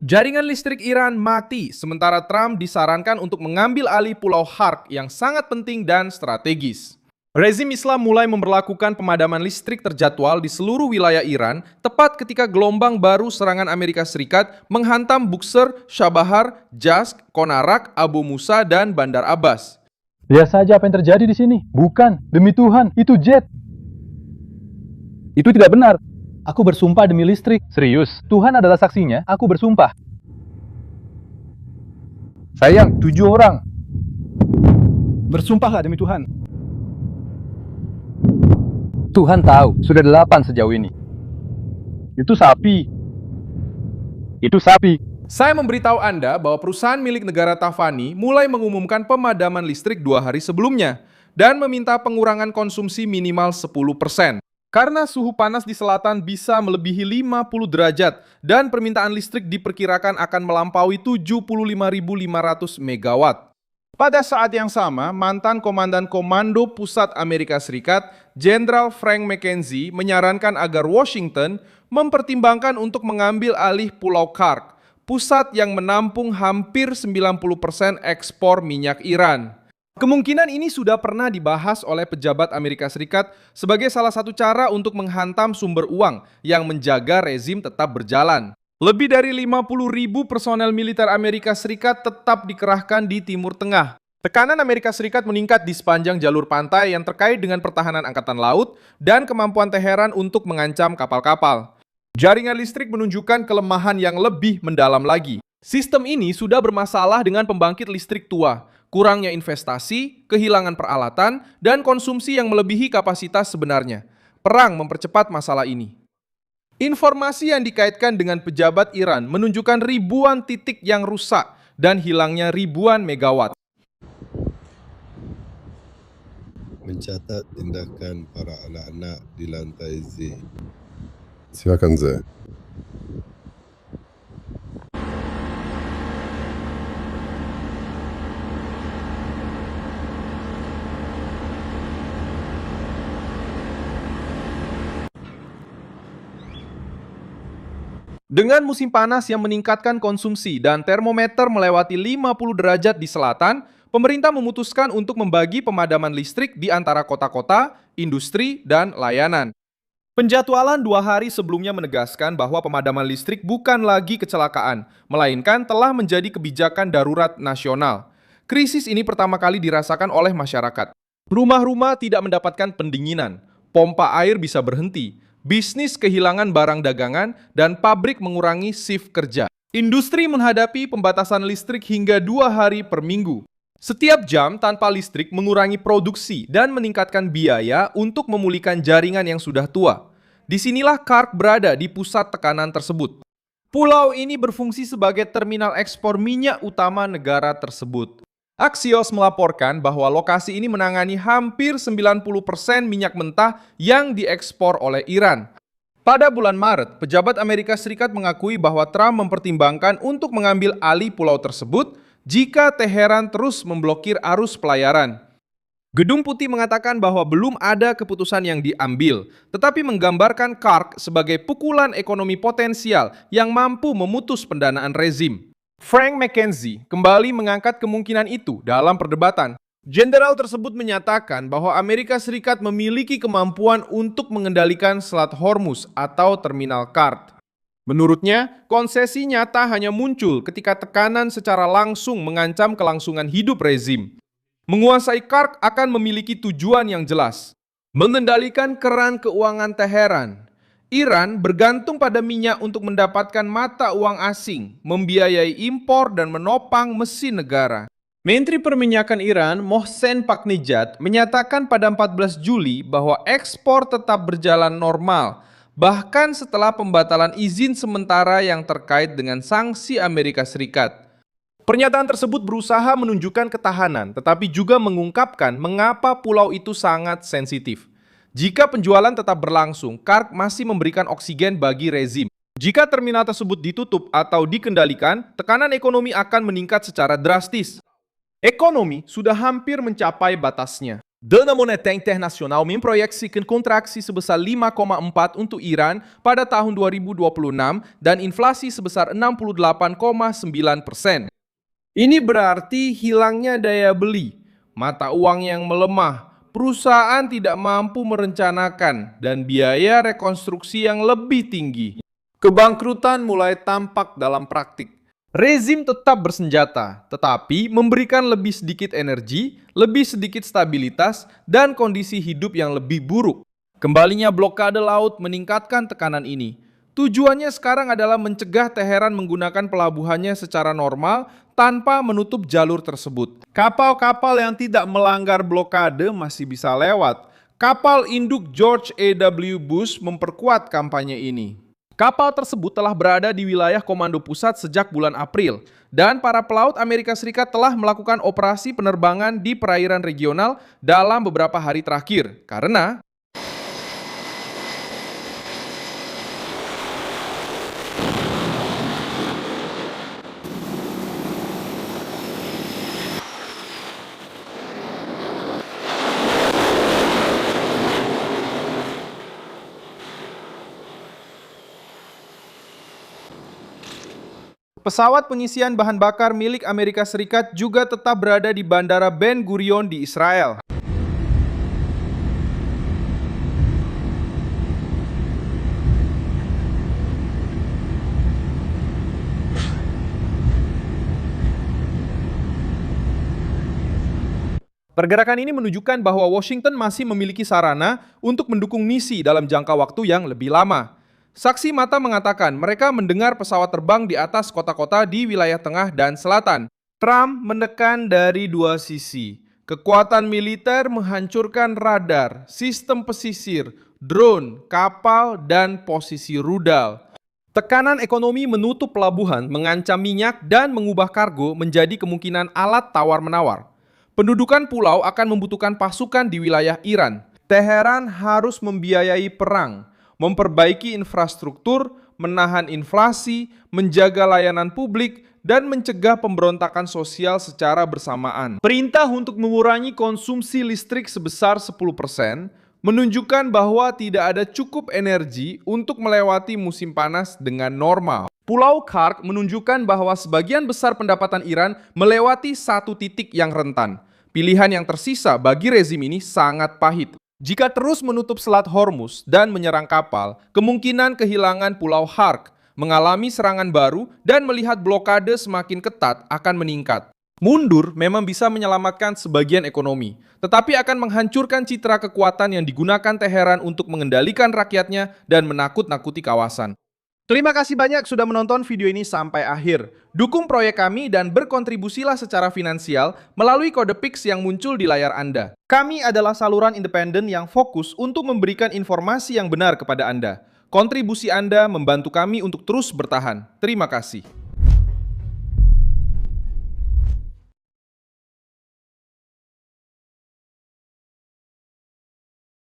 Jaringan listrik Iran mati, sementara Trump disarankan untuk mengambil alih Pulau Khark yang sangat penting dan strategis. Rezim Islam mulai memberlakukan pemadaman listrik terjadwal di seluruh wilayah Iran tepat ketika gelombang baru serangan Amerika Serikat menghantam Buqsr, Chabahar, Jask, Konarak, Abu Musa, dan Bandar Abbas. Lihat saja apa yang terjadi di sini. Bukan, demi Tuhan, itu jet. Itu tidak benar. Aku bersumpah demi listrik. Serius, Tuhan adalah saksinya, aku bersumpah. Sayang, 7 orang. Bersumpahlah demi Tuhan. Tuhan tahu, sudah 8 sejauh ini. Itu sapi. Itu sapi. Saya memberitahu Anda bahwa perusahaan milik negara Tafani mulai mengumumkan pemadaman listrik 2 hari sebelumnya dan meminta pengurangan konsumsi minimal 10%. Karena suhu panas di selatan bisa melebihi 50 derajat dan permintaan listrik diperkirakan akan melampaui 75.500 megawatt. Pada saat yang sama, mantan Komandan Komando Pusat Amerika Serikat, Jenderal Frank McKenzie, menyarankan agar Washington mempertimbangkan untuk mengambil alih Pulau Khark, pusat yang menampung hampir 90% ekspor minyak Iran. Kemungkinan ini sudah pernah dibahas oleh pejabat Amerika Serikat sebagai salah satu cara untuk menghantam sumber uang yang menjaga rezim tetap berjalan. Lebih dari 50.000 personel militer Amerika Serikat tetap dikerahkan di Timur Tengah. Tekanan Amerika Serikat meningkat di sepanjang jalur pantai yang terkait dengan pertahanan angkatan laut dan kemampuan Teheran untuk mengancam kapal-kapal. Jaringan listrik menunjukkan kelemahan yang lebih mendalam lagi. Sistem ini sudah bermasalah dengan pembangkit listrik tua, kurangnya investasi, kehilangan peralatan, dan konsumsi yang melebihi kapasitas sebenarnya. Perang mempercepat masalah ini. Informasi yang dikaitkan dengan pejabat Iran menunjukkan ribuan titik yang rusak dan hilangnya ribuan megawatt. Mencatat tindakan para anak-anak di lantai Z. Silakan Z. Dengan musim panas yang meningkatkan konsumsi dan termometer melewati 50 derajat di selatan, pemerintah memutuskan untuk membagi pemadaman listrik di antara kota-kota, industri, dan layanan. Penjadwalan 2 hari sebelumnya menegaskan bahwa pemadaman listrik bukan lagi kecelakaan, melainkan telah menjadi kebijakan darurat nasional. Krisis ini pertama kali dirasakan oleh masyarakat. Rumah-rumah tidak mendapatkan pendinginan, pompa air bisa berhenti, bisnis kehilangan barang dagangan, dan pabrik mengurangi shift kerja. Industri menghadapi pembatasan listrik hingga 2 hari per minggu. Setiap jam tanpa listrik mengurangi produksi dan meningkatkan biaya untuk memulihkan jaringan yang sudah tua. Disinilah Khark berada di pusat tekanan tersebut. Pulau ini berfungsi sebagai terminal ekspor minyak utama negara tersebut. Axios melaporkan bahwa lokasi ini menangani hampir 90% minyak mentah yang diekspor oleh Iran. Pada bulan Maret, pejabat Amerika Serikat mengakui bahwa Trump mempertimbangkan untuk mengambil alih pulau tersebut jika Teheran terus memblokir arus pelayaran. Gedung Putih mengatakan bahwa belum ada keputusan yang diambil, tetapi menggambarkan Khark sebagai pukulan ekonomi potensial yang mampu memutus pendanaan rezim. Frank McKenzie kembali mengangkat kemungkinan itu dalam perdebatan. Jenderal tersebut menyatakan bahwa Amerika Serikat memiliki kemampuan untuk mengendalikan Selat Hormuz atau terminal Khark. Menurutnya, konsesi nyata hanya muncul ketika tekanan secara langsung mengancam kelangsungan hidup rezim. Menguasai Khark akan memiliki tujuan yang jelas, mengendalikan keran keuangan Teheran. Iran bergantung pada minyak untuk mendapatkan mata uang asing, membiayai impor dan menopang mesin negara. Menteri Perminyakan Iran, Mohsen Paknijad, menyatakan pada 14 Juli bahwa ekspor tetap berjalan normal, bahkan setelah pembatalan izin sementara yang terkait dengan sanksi Amerika Serikat. Pernyataan tersebut berusaha menunjukkan ketahanan, tetapi juga mengungkapkan mengapa pulau itu sangat sensitif. Jika penjualan tetap berlangsung, Khark masih memberikan oksigen bagi rezim. Jika terminal tersebut ditutup atau dikendalikan, tekanan ekonomi akan meningkat secara drastis. Ekonomi sudah hampir mencapai batasnya. Dana Monetária Internasional memproyeksikan kontraksi sebesar 5,4 untuk Iran pada tahun 2026 dan inflasi sebesar 68,9%. Ini berarti hilangnya daya beli, mata uang yang melemah, perusahaan tidak mampu merencanakan, dan biaya rekonstruksi yang lebih tinggi. Kebangkrutan mulai tampak dalam praktik. Rezim tetap bersenjata, tetapi memberikan lebih sedikit energi, lebih sedikit stabilitas, dan kondisi hidup yang lebih buruk. Kembalinya blokade laut meningkatkan tekanan ini. Tujuannya sekarang adalah mencegah Teheran menggunakan pelabuhannya secara normal tanpa menutup jalur tersebut. Kapal-kapal yang tidak melanggar blokade masih bisa lewat. Kapal induk George A.W. Bush memperkuat kampanye ini. Kapal tersebut telah berada di wilayah komando pusat sejak bulan April, dan para pelaut Amerika Serikat telah melakukan operasi penerbangan di perairan regional dalam beberapa hari terakhir, karena pesawat pengisian bahan bakar milik Amerika Serikat juga tetap berada di Bandara Ben Gurion di Israel. Pergerakan ini menunjukkan bahwa Washington masih memiliki sarana untuk mendukung misi dalam jangka waktu yang lebih lama. Saksi mata mengatakan mereka mendengar pesawat terbang di atas kota-kota di wilayah tengah dan selatan. Trump menekan dari dua sisi. Kekuatan militer menghancurkan radar, sistem pesisir, drone, kapal, dan posisi rudal. Tekanan ekonomi menutup pelabuhan, mengancam minyak, dan mengubah kargo menjadi kemungkinan alat tawar-menawar. Pendudukan pulau akan membutuhkan pasukan di wilayah Iran. Teheran harus membiayai perang, memperbaiki infrastruktur, menahan inflasi, menjaga layanan publik, dan mencegah pemberontakan sosial secara bersamaan. Perintah untuk mengurangi konsumsi listrik sebesar 10% menunjukkan bahwa tidak ada cukup energi untuk melewati musim panas dengan normal. Pulau Karg menunjukkan bahwa sebagian besar pendapatan Iran melewati satu titik yang rentan. Pilihan yang tersisa bagi rezim ini sangat pahit. Jika terus menutup Selat Hormuz dan menyerang kapal, kemungkinan kehilangan Pulau Karg, mengalami serangan baru, dan melihat blokade semakin ketat akan meningkat. Mundur memang bisa menyelamatkan sebagian ekonomi, tetapi akan menghancurkan citra kekuatan yang digunakan Teheran untuk mengendalikan rakyatnya dan menakut-nakuti kawasan. Terima kasih banyak sudah menonton video ini sampai akhir. Dukung proyek kami dan berkontribusilah secara finansial melalui kode Pix yang muncul di layar Anda. Kami adalah saluran independen yang fokus untuk memberikan informasi yang benar kepada Anda. Kontribusi Anda membantu kami untuk terus bertahan. Terima kasih.